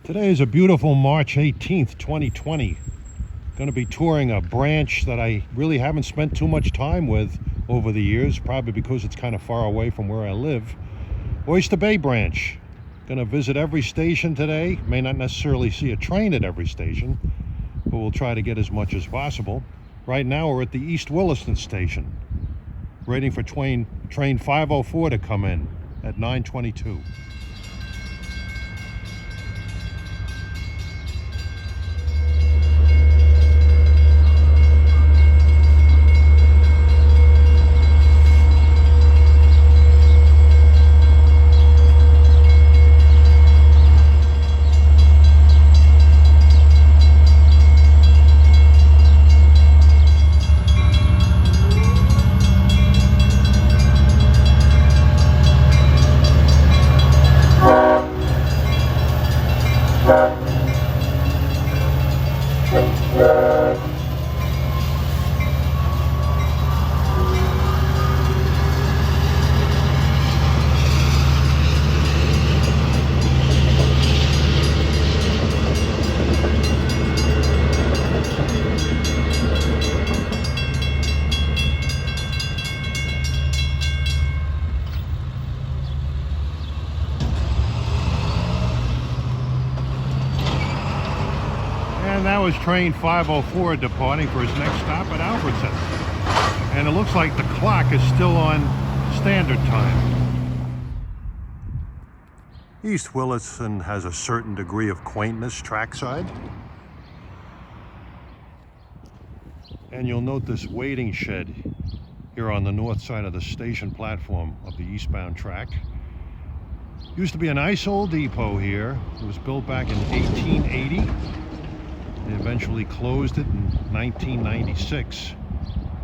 Today is a beautiful March 18th, 2020. Going to be touring a branch that I really haven't spent too much time with over the years, probably because it's kind of far away from where I live. Oyster Bay Branch. Going to visit every station today. May not necessarily see a train at every station, but we'll try to get as much as possible. Right now we're at the East Williston Station, waiting for train 504 to come in at 9:22. And that was train 504 departing for its next stop at Albertson. And it looks like the clock is still on standard time. East Williston has a certain degree of quaintness trackside. And you'll note this waiting shed here on the north side of the station platform of the eastbound track. Used to be a nice old depot here. It was built back in 1880. They eventually closed it in 1996,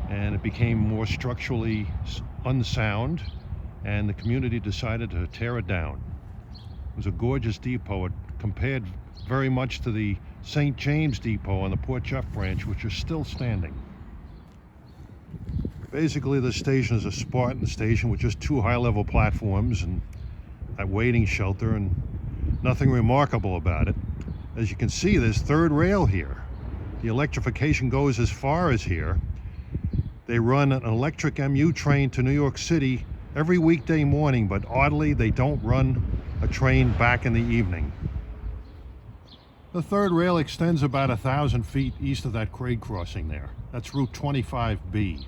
and it became more structurally unsound, and the community decided to tear it down. It was a gorgeous depot. It compared very much to the St. James Depot on the Port Jeff branch, which is still standing. Basically, the station is a Spartan station with just two high-level platforms and a waiting shelter, and nothing remarkable about it. As you can see, there's third rail here. The electrification goes as far as here. They run an electric MU train to New York City every weekday morning, but oddly, they don't run a train back in the evening. The third rail extends about 1,000 feet east of that grade crossing there. That's Route 25B.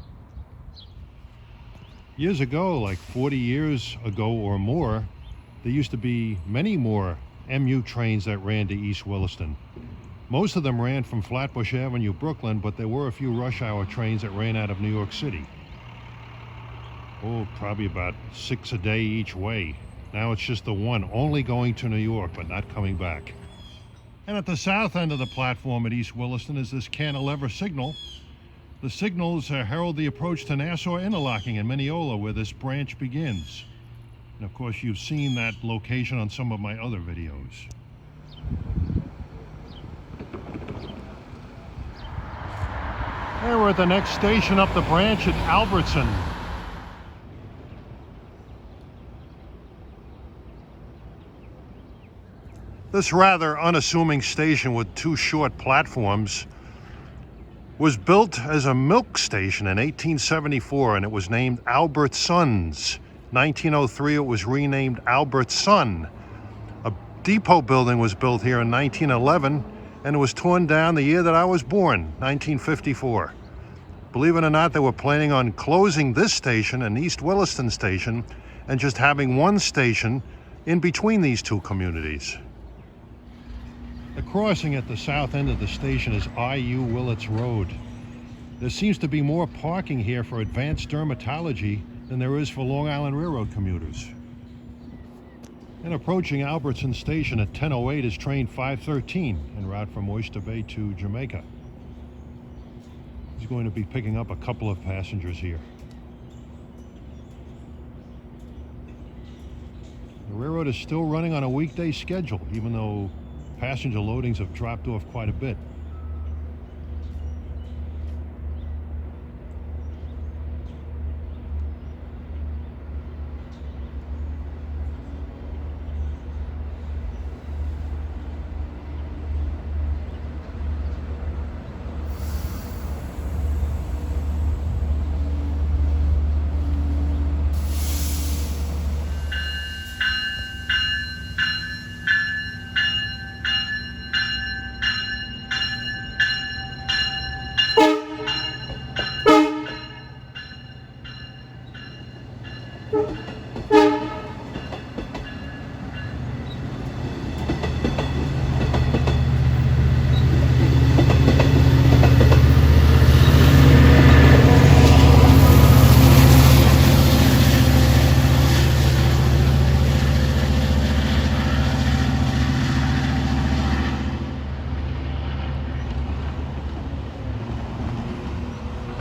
Years ago, like 40 years ago or more, there used to be many more MU trains that ran to East Williston. Most of them ran from Flatbush Avenue, Brooklyn, but there were a few rush hour trains that ran out of New York City. Oh, probably about 6 a day each way. Now it's just the one, only going to New York, but not coming back. And at the south end of the platform at East Williston is this cantilever signal. The signals herald the approach to Nassau Interlocking in Mineola, where this branch begins. And of course, you've seen that location on some of my other videos. And we're at the next station up the branch at Albertson. This rather unassuming station with two short platforms was built as a milk station in 1874, and it was named Albertsons. 1903 it was renamed Albertson. A depot building was built here in 1911, and it was torn down the year that I was born, 1954. Believe it or not, they were planning on closing this station and East Williston Station and just having one station in between these two communities. The crossing at the south end of the station is I.U. Willits Road. There seems to be more parking here for advanced dermatology than there is for Long Island Railroad commuters. And approaching Albertson Station at 10:08 is train 513 en route from Oyster Bay to Jamaica. He's going to be picking up a couple of passengers here. The railroad is still running on a weekday schedule, even though passenger loadings have dropped off quite a bit.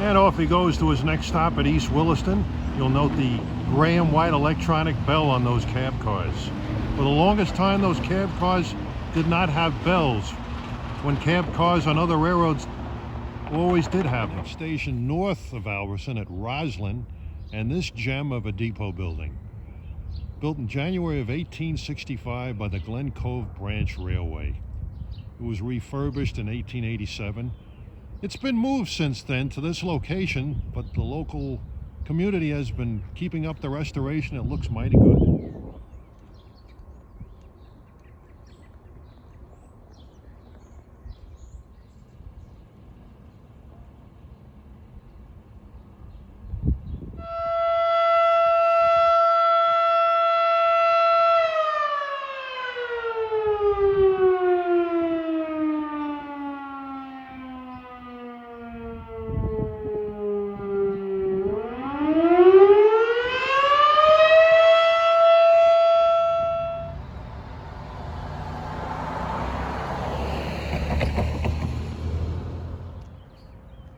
And off he goes to his next stop at East Williston. You'll note the gray and white electronic bell on those cab cars. For the longest time, those cab cars did not have bells, when cab cars on other railroads always did have them. Station north of Albertson at Roslyn, and this gem of a depot building. Built in January of 1865 by the Glen Cove Branch Railway. It was refurbished in 1887. It's been moved since then to this location, but the local community has been keeping up the restoration. It looks mighty good.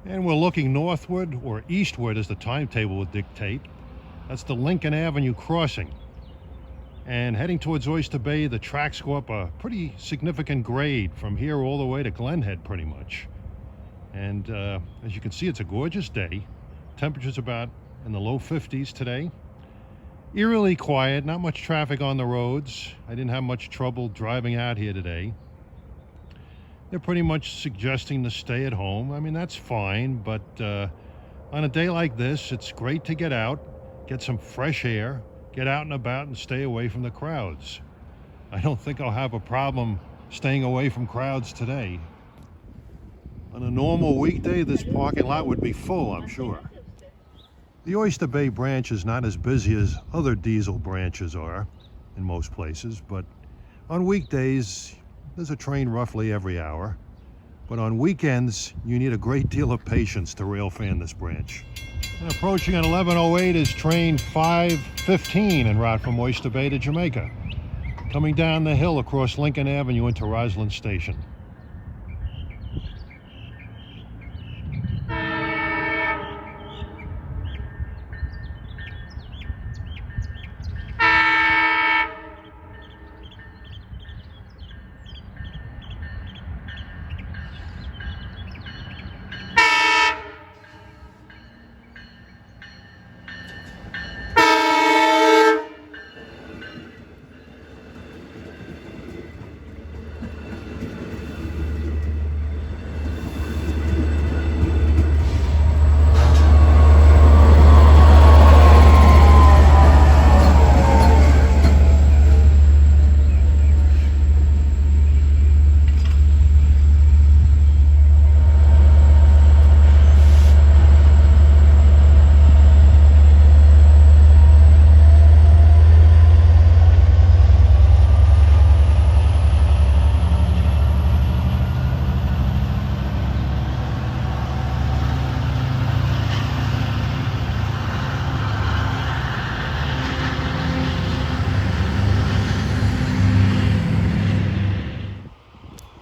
And we're looking northward, or eastward as the timetable would dictate. That's the Lincoln Avenue crossing. And heading towards Oyster Bay, the tracks go up a pretty significant grade from here all the way to Glen Head pretty much. And as you can see, it's a gorgeous day. Temperature's about in the low 50s today. Eerily quiet, not much traffic on the roads. I didn't have much trouble driving out here today. They're pretty much suggesting to stay at home. I mean, that's fine, but on a day like this, it's great to get out, get some fresh air, get out and about and stay away from the crowds. I don't think I'll have a problem staying away from crowds today. On a normal weekday, this parking lot would be full, I'm sure. The Oyster Bay Branch is not as busy as other diesel branches are in most places, but on weekdays, there's a train roughly every hour, but on weekends, you need a great deal of patience to rail fan this branch. And approaching at 11:08 is train 515 en route from Oyster Bay to Jamaica, coming down the hill across Lincoln Avenue into Albertson Station.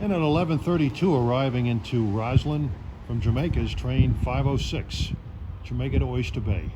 And at 11:32, arriving into Roslyn from Jamaica is train 506, Jamaica to Oyster Bay.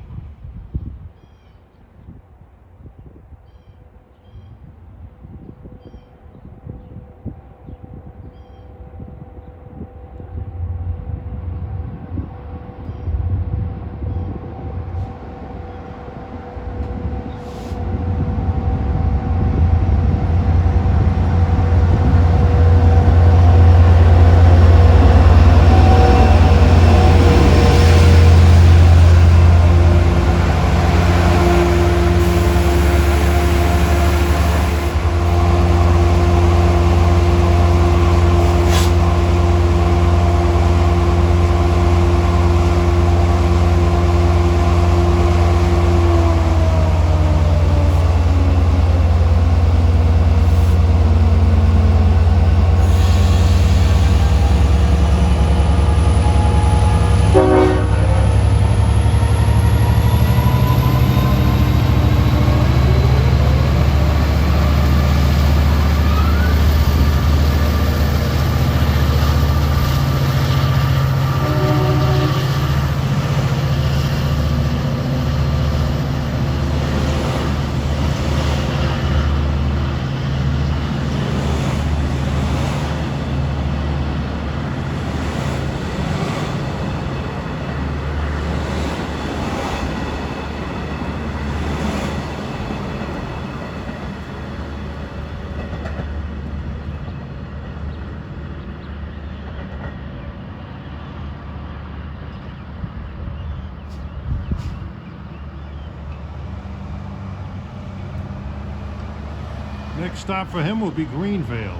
Next stop for him will be Greenvale.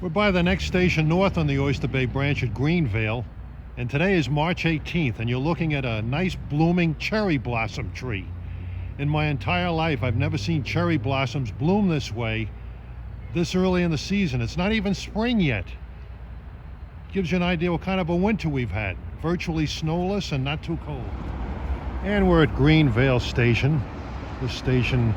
We're by the next station north on the Oyster Bay Branch at Greenvale, and today is March 18th, and you're looking at a nice blooming cherry blossom tree. In my entire life, I've never seen cherry blossoms bloom this way, this early in the season. It's not even spring yet. Gives you an idea what kind of a winter we've had. Virtually snowless and not too cold. And we're at Greenvale Station. This station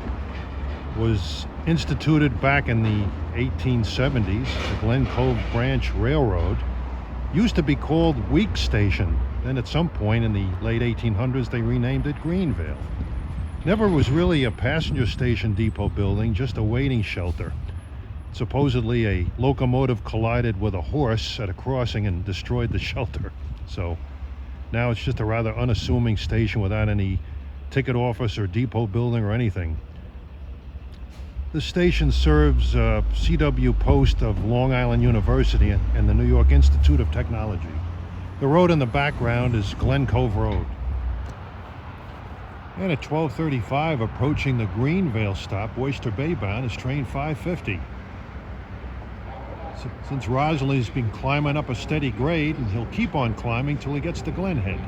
was instituted back in the 1870s. The Glen Cove Branch Railroad used to be called Week Station. Then at some point in the late 1800s, they renamed it Greenvale. Never was really a passenger station depot building, just a waiting shelter. Supposedly a locomotive collided with a horse at a crossing and destroyed the shelter. So now it's just a rather unassuming station without any ticket office or depot building or anything. The station serves CW Post of Long Island University and the New York Institute of Technology. The road in the background is Glen Cove Road. And at 12:35, approaching the Greenvale stop, Oyster Bay bound, is train 550. Since Rosalie's been climbing up a steady grade, and he'll keep on climbing till he gets to Glen Head.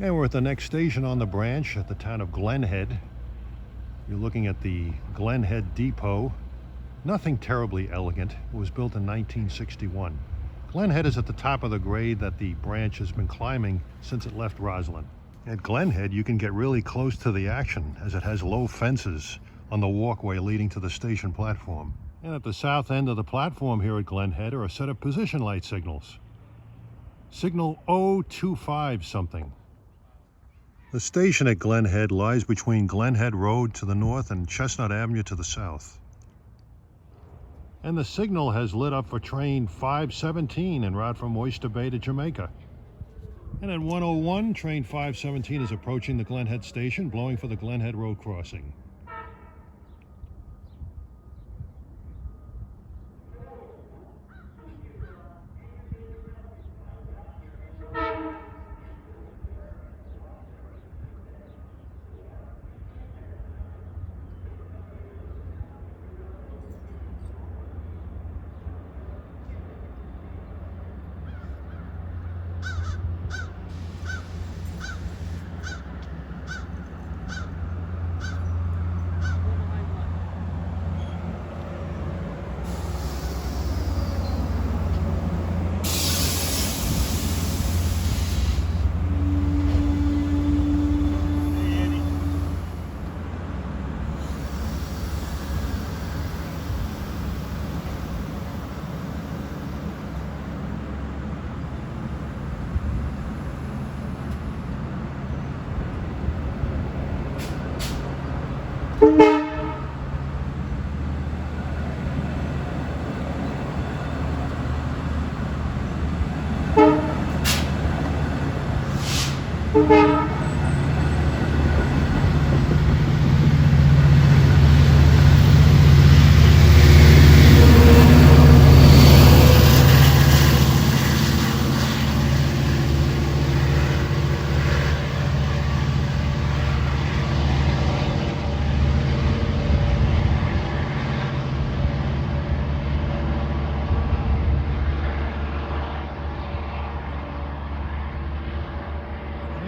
And we're at the next station on the branch at the town of Glen Head. You're looking at the Glen Head Depot. Nothing terribly elegant. It was built in 1961. Glen Head is at the top of the grade that the branch has been climbing since it left Roslyn. At Glen Head, you can get really close to the action as it has low fences on the walkway leading to the station platform. And at the south end of the platform here at Glen Head are a set of position light signals. Signal 025 something. The station at Glen Head lies between Glen Head Road to the north and Chestnut Avenue to the south. And the signal has lit up for train 517 en route from Oyster Bay to Jamaica. And at 1:01, train 517 is approaching the Glen Head station, blowing for the Glen Head Road crossing.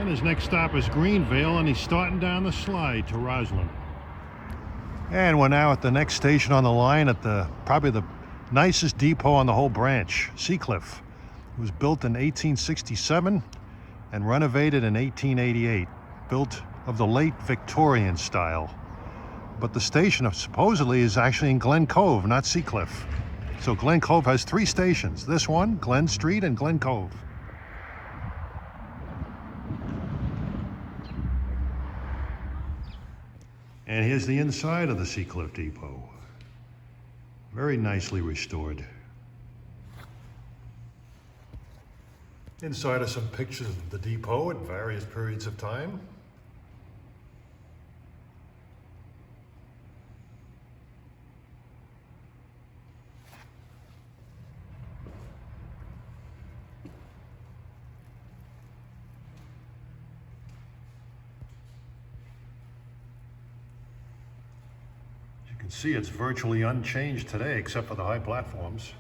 And his next stop is Greenvale, and he's starting down the slide to Roslyn. And we're now at the next station on the line at probably the nicest depot on the whole branch, Seacliff. It was built in 1867 and renovated in 1888, built of the late Victorian style. But the station supposedly is actually in Glen Cove, not Seacliff. So Glen Cove has 3 stations. This one, Glen Street, and Glen Cove. And here's the inside of the Seacliff Depot. Very nicely restored. Inside are some pictures of the depot at various periods of time. See, it's virtually unchanged today except for the high platforms.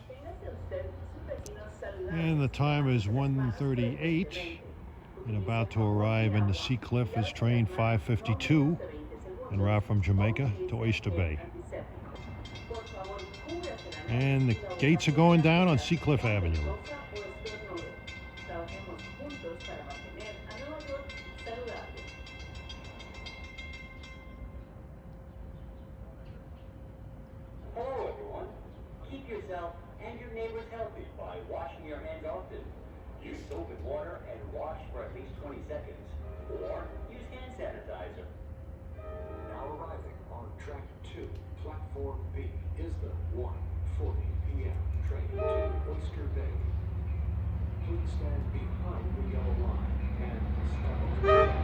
And the time is 1:38, and about to arrive in the Seacliff is train 552 en route from Jamaica to Oyster Bay. And the gates are going down on Seacliff Avenue. And your neighbors healthy by washing your hands often. Use soap and water and wash for at least 20 seconds. Or use hand sanitizer. Now arriving on track 2, platform B, is the 1:40 p.m. train to Oyster Bay. Please stand behind the yellow line and stop.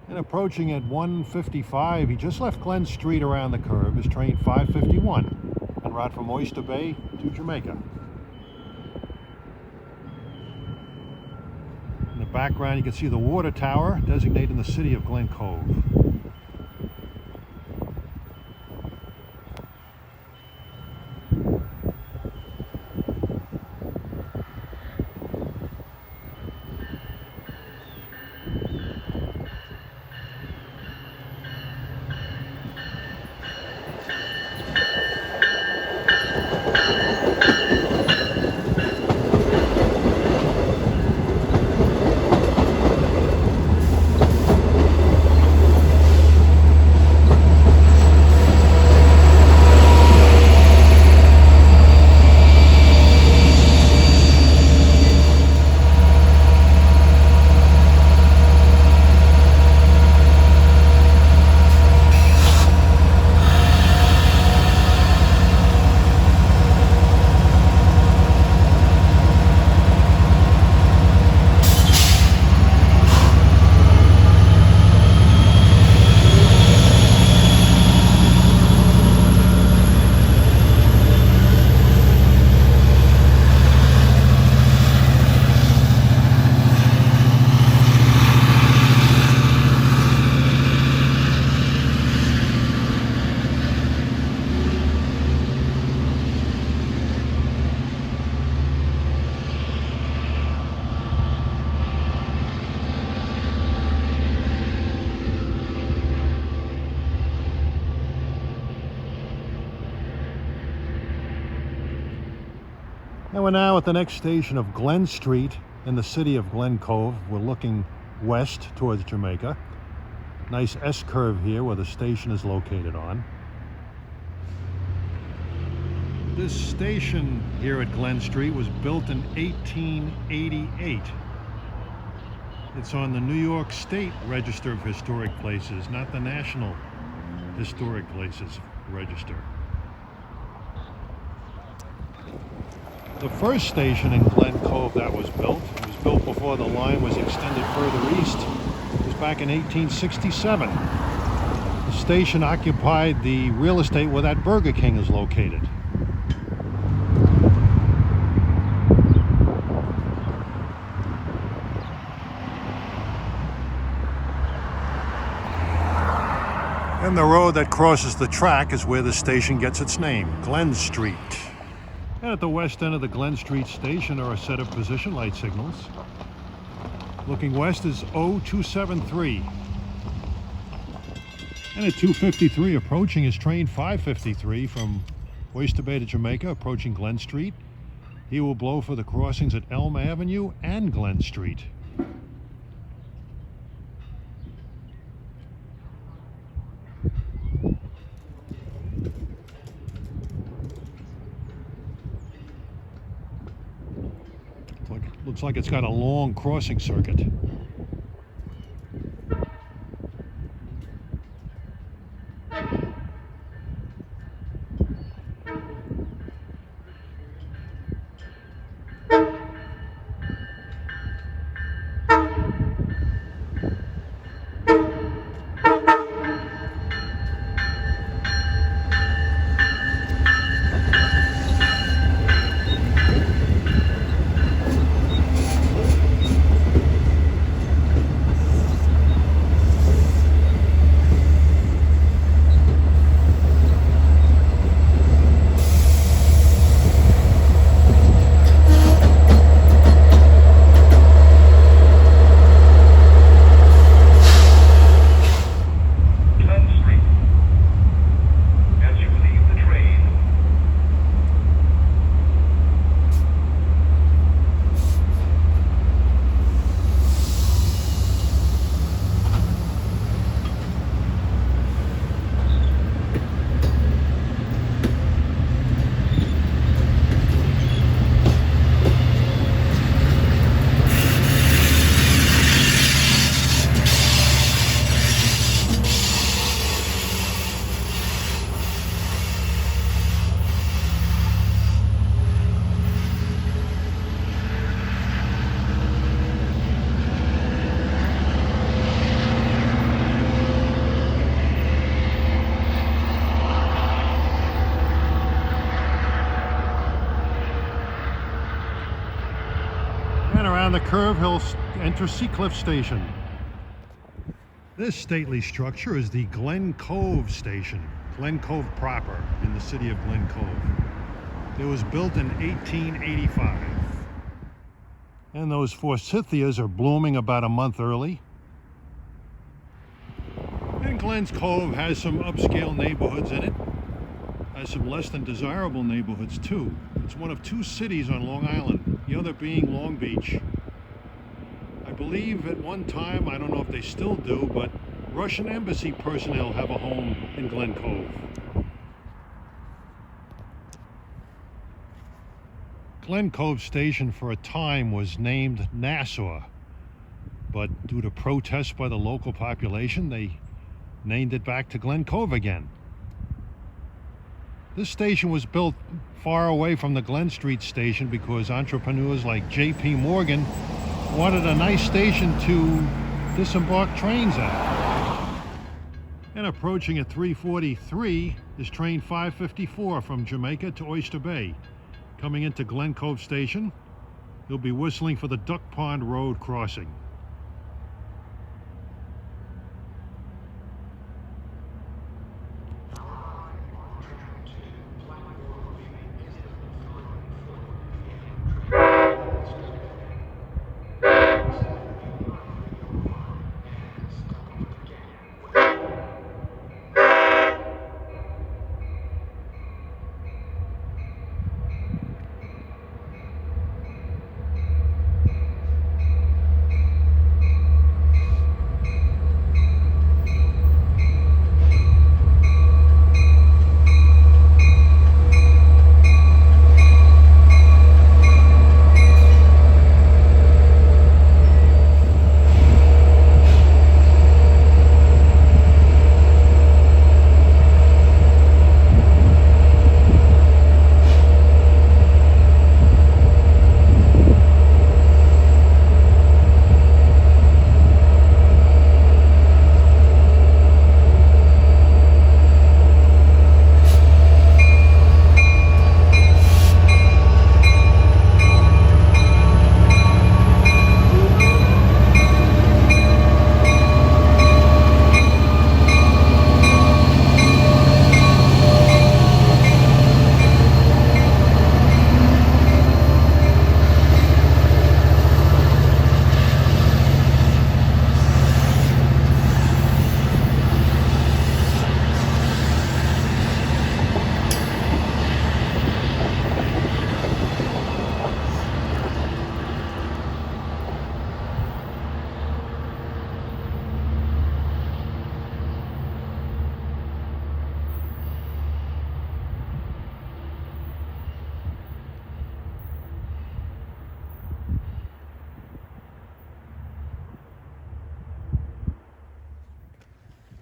And approaching at 1:55, he just left Glen Street around the curve, is train 551, en route from Oyster Bay to Jamaica. In the background, you can see the water tower designating the city of Glen Cove. And we're now at the next station of Glen Street in the city of Glen Cove. We're looking west towards Jamaica. Nice S-curve here where the station is located on. This station here at Glen Street was built in 1888. It's on the New York State Register of Historic Places, not the National Historic Places Register. The first station in Glen Cove that was built before the line was extended further east. It was back in 1867. The station occupied the real estate where that Burger King is located. And the road that crosses the track is where the station gets its name, Glen Street. And at the west end of the Glen Street station are a set of position light signals. Looking west is 0273. And at 2:53 approaching is train 553 from Oyster Bay to Jamaica, approaching Glen Street. He will blow for the crossings at Elm Avenue and Glen Street. Looks like it's got a long crossing circuit. Around the curve, he'll enter Seacliff Station. This stately structure is the Glen Cove Station, Glen Cove proper, in the city of Glen Cove. It was built in 1885. And those forsythias are blooming about a month early. And Glen Cove has some upscale neighborhoods in it. Has some less than desirable neighborhoods too. It's one of two cities on Long Island, the other being Long Beach. I believe at one time, I don't know if they still do, but Russian embassy personnel have a home in Glen Cove. Glen Cove Station for a time was named Nassau, but due to protests by the local population, they named it back to Glen Cove again. This station was built far away from the Glen Street station because entrepreneurs like J.P. Morgan wanted a nice station to disembark trains at. And approaching at 3:43 is train 554 from Jamaica to Oyster Bay. Coming into Glen Cove Station, he'll be whistling for the Duck Pond Road crossing.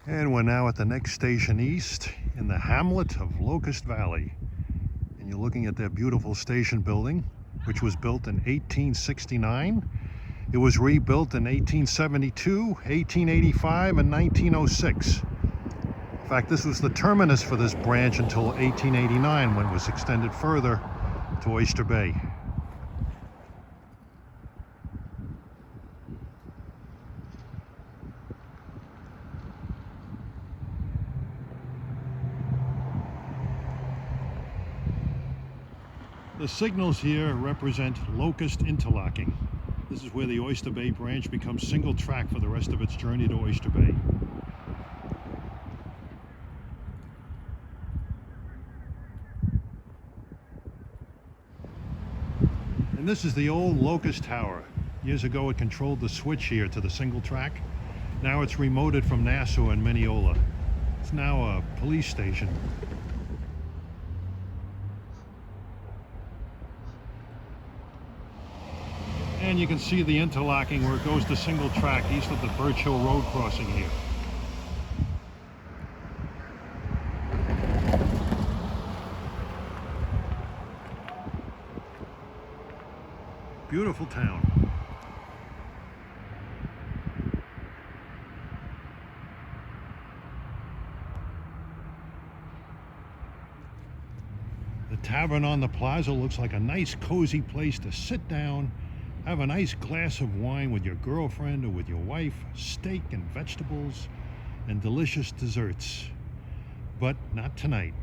And we're now at the next station east in the hamlet of Locust Valley. And you're looking at that beautiful station building, which was built in 1869. It was rebuilt in 1872, 1885, and 1906. In fact, this was the terminus for this branch until 1889, when it was extended further to Oyster Bay. The signals here represent Locust interlocking. This is where the Oyster Bay Branch becomes single track for the rest of its journey to Oyster Bay. And this is the old Locust Tower. Years ago it controlled the switch here to the single track. Now it's remoted from Nassau and Mineola. It's now a police station. And you can see the interlocking where it goes to single track east of the Birch Hill Road crossing here. Beautiful town. The tavern on the plaza looks like a nice cozy place to sit down, have a nice glass of wine with your girlfriend or with your wife, steak and vegetables, and delicious desserts. But not tonight.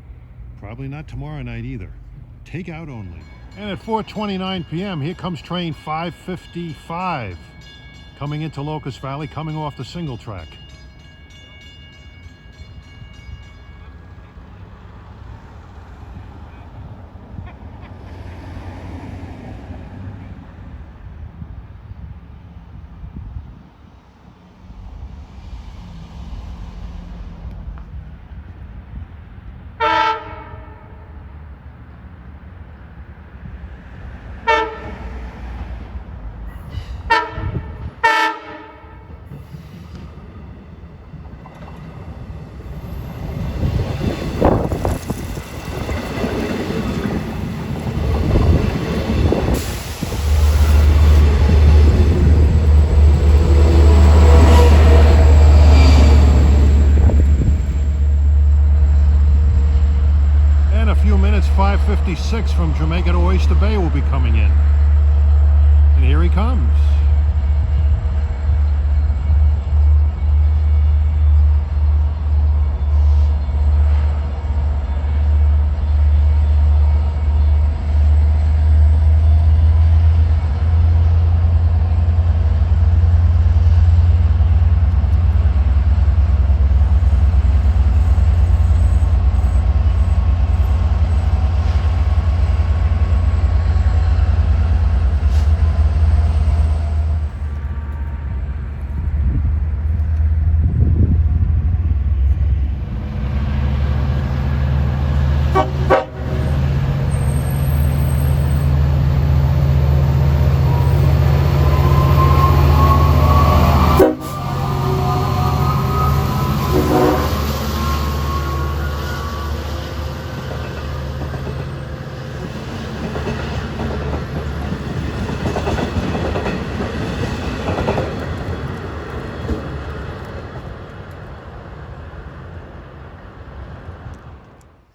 Probably not tomorrow night either. Takeout only. And at 4:29 p.m., here comes train 555, coming into Locust Valley, coming off the single track. In a few minutes, 556 from Jamaica to Oyster Bay will be coming in. And here he comes.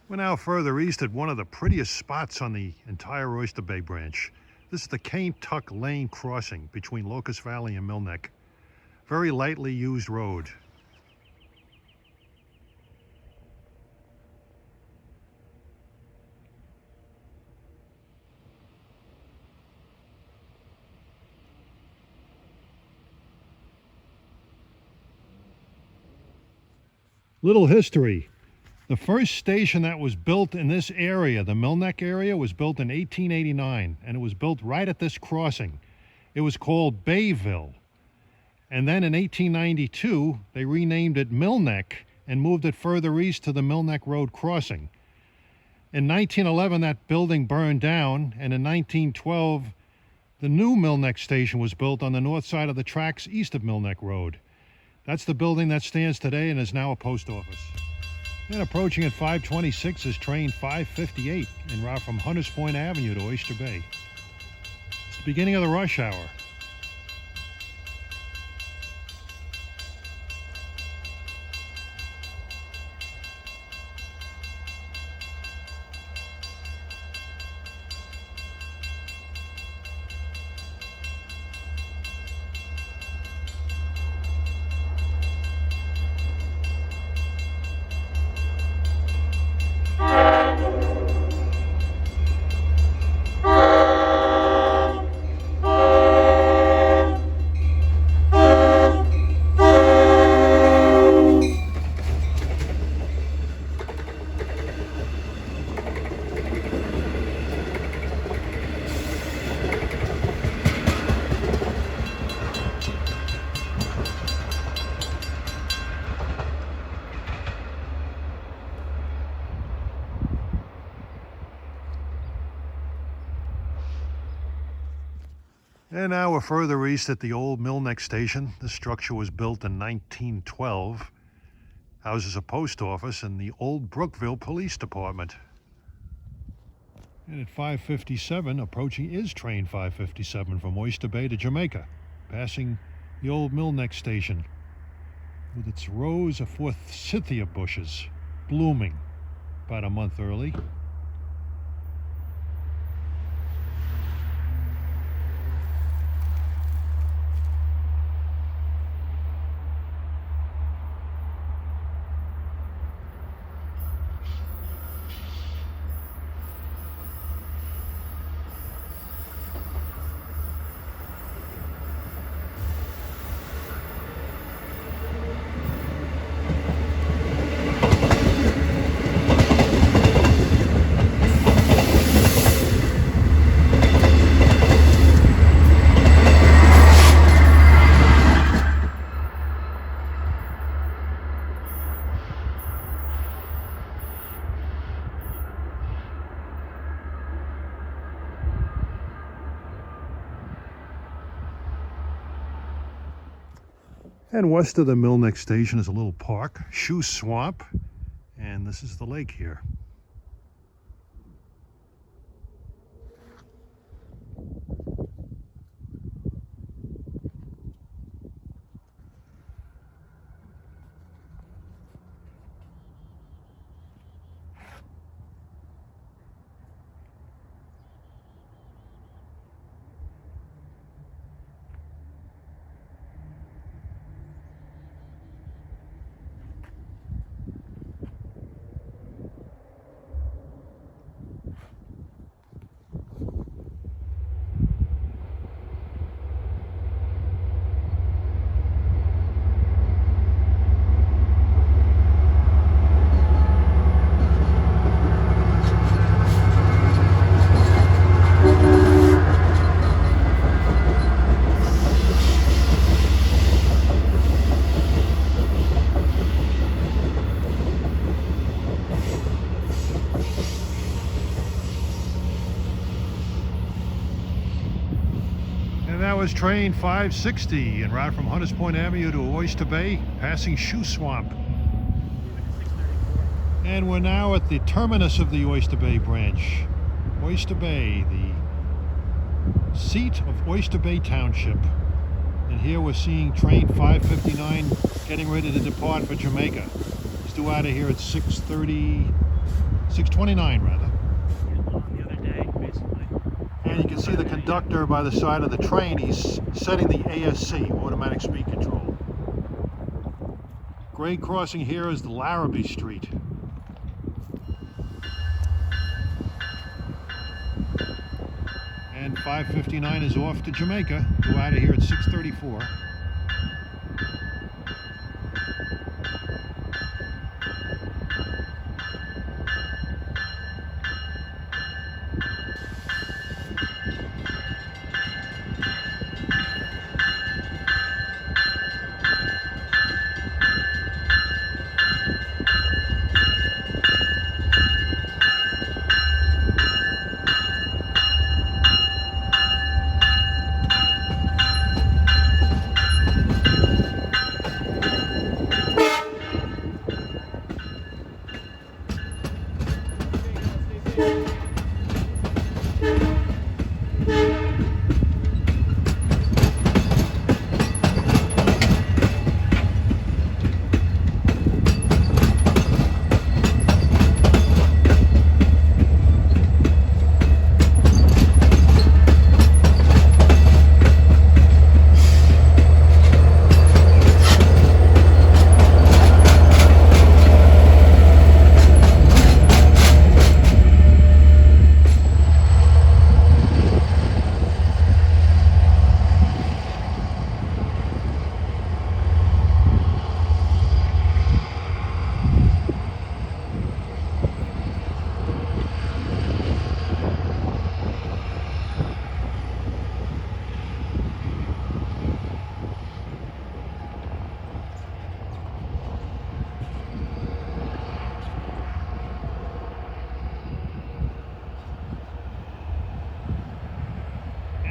We're now further east at one of the prettiest spots on the entire Oyster Bay Branch. This is the Cane Tuck Lane crossing between Locust Valley and Mill Neck. Very lightly used road. Little history. The first station that was built in this area, the Mill Neck area, was built in 1889, and it was built right at this crossing. It was called Bayville. And then in 1892, they renamed it Mill Neck and moved it further east to the Mill Neck Road crossing. In 1911, that building burned down, and in 1912, the new Mill Neck station was built on the north side of the tracks east of Mill Neck Road. That's the building that stands today and is now a post office. And approaching at 5:26 is train 558 en route from Hunters Point Avenue to Oyster Bay. It's the beginning of the rush hour. And now we're further east at the old Millneck Station. This structure was built in 1912. Houses a post office and the old Brookville Police Department. And at 5:57, approaching is train 557 from Oyster Bay to Jamaica, passing the old Millneck Station with its rows of forsythia bushes blooming about a month early. And west of the Millneck Station is a little park, Shuswap, and this is the lake here. That was train 560 en route from Hunters Point Avenue to Oyster Bay, passing Shuswap. And we're now at the terminus of the Oyster Bay Branch. Oyster Bay, the seat of Oyster Bay Township. And here we're seeing train 559 getting ready to depart for Jamaica. It's due out of here at 6:30, 6:29 rather. And you can see the conductor by the side of the train. He's setting the ASC, automatic speed control. Grade crossing here is the Larrabee Street. And 559 is off to Jamaica, due out of here at 6:34.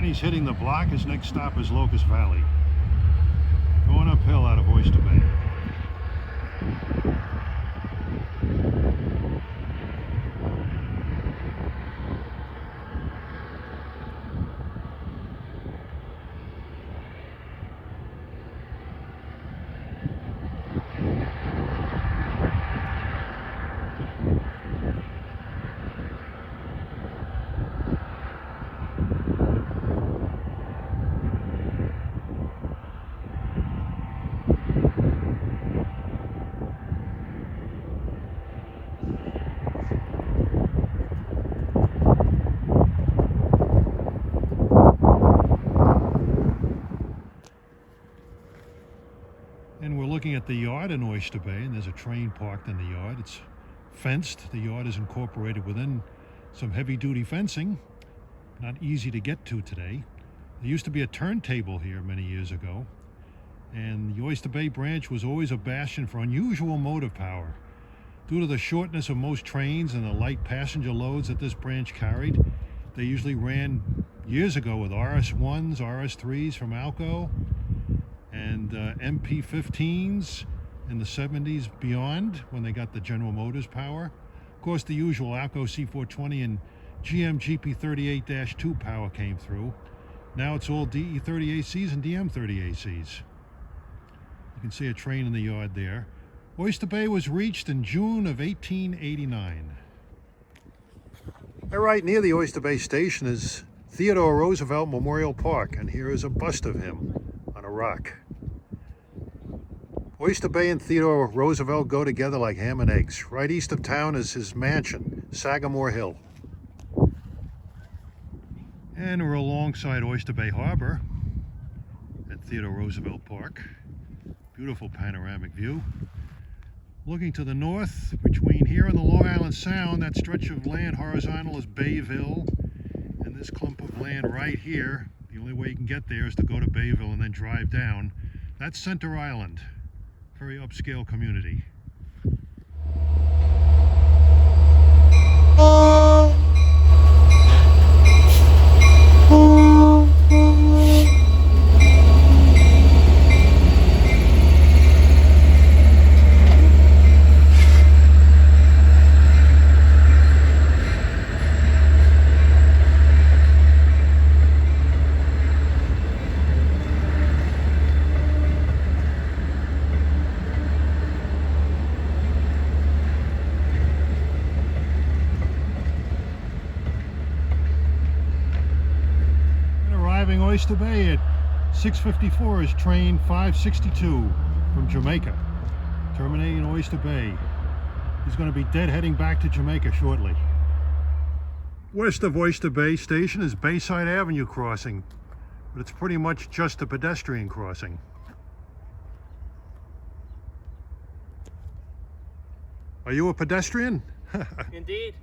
he's hitting the block. His next stop is Locust Valley. Going uphill out of Oyster Bay. And we're looking at the yard in Oyster Bay, and there's a train parked in the yard. It's fenced. The yard is incorporated within some heavy-duty fencing. Not easy to get to today. There used to be a turntable here many years ago, and the Oyster Bay Branch was always a bastion for unusual motive power. Due to the shortness of most trains and the light passenger loads that this branch carried, they usually ran years ago with RS1s, RS3s from Alco, and MP15s in the 70s beyond, when they got the General Motors power. Of course, the usual Alco C420 and GM GP38-2 power came through. Now it's all DE30ACs and DM30ACs. You can see a train in the yard there. Oyster Bay was reached in June of 1889. Right near the Oyster Bay Station is Theodore Roosevelt Memorial Park, and here is a bust of him on a rock. Oyster Bay and Theodore Roosevelt go together like ham and eggs. Right east of town is his mansion, Sagamore Hill. And we're alongside Oyster Bay Harbor at Theodore Roosevelt Park. Beautiful panoramic view. Looking to the north, between here and the Long Island Sound, that stretch of land horizontal is Bayville. And this clump of land right here, the only way you can get there is to go to Bayville and then drive down. That's Center Island. Very upscale community. Oyster Bay at 6:54 is train 562 from Jamaica, terminating in Oyster Bay. He's going to be deadheading back to Jamaica shortly. West of Oyster Bay Station is Bayside Avenue crossing, but it's pretty much just a pedestrian crossing. Are you a pedestrian? Indeed.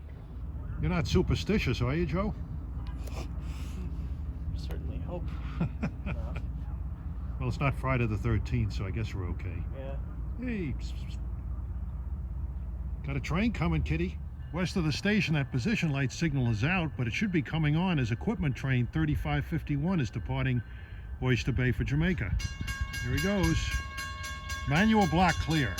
You're not superstitious, are you, Joe? Certainly hope. No. Well, it's not Friday the 13th, so I guess we're okay. Yeah. Hey, got a train coming, kitty. West of the station, that position light signal is out, but it should be coming on as equipment train 3551 is departing Oyster Bay for Jamaica. Here he goes. Manual block clear.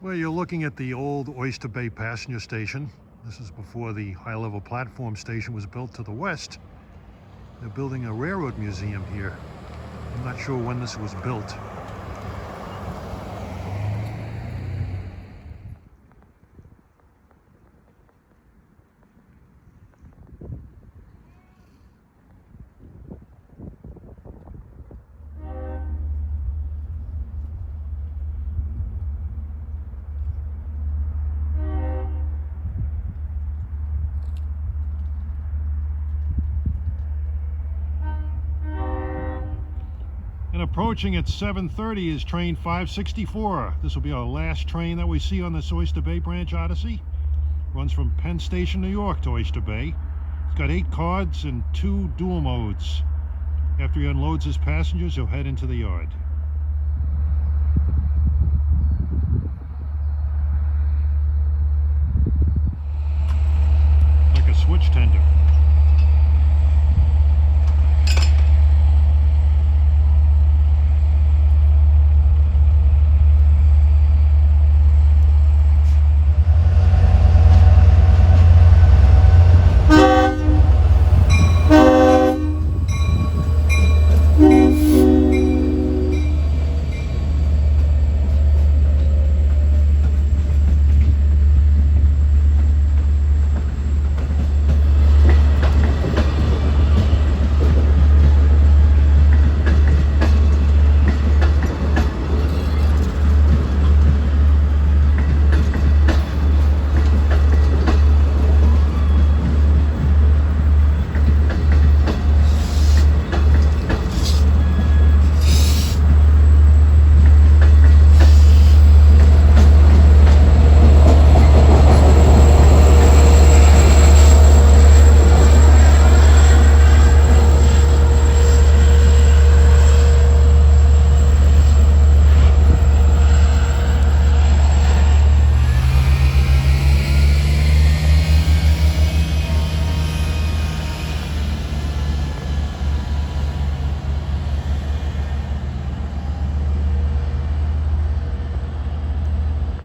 Well, you're looking at the old Oyster Bay passenger station. This is before the high-level platform station was built to the west. They're building a railroad museum here. I'm not sure when this was built. And approaching at 7:30 is train 564. This will be our last train that we see on this Oyster Bay Branch Odyssey. Runs from Penn Station, New York to Oyster Bay. It's got 8 cards and 2 dual modes. After he unloads his passengers, he'll head into the yard. Like a switch tender.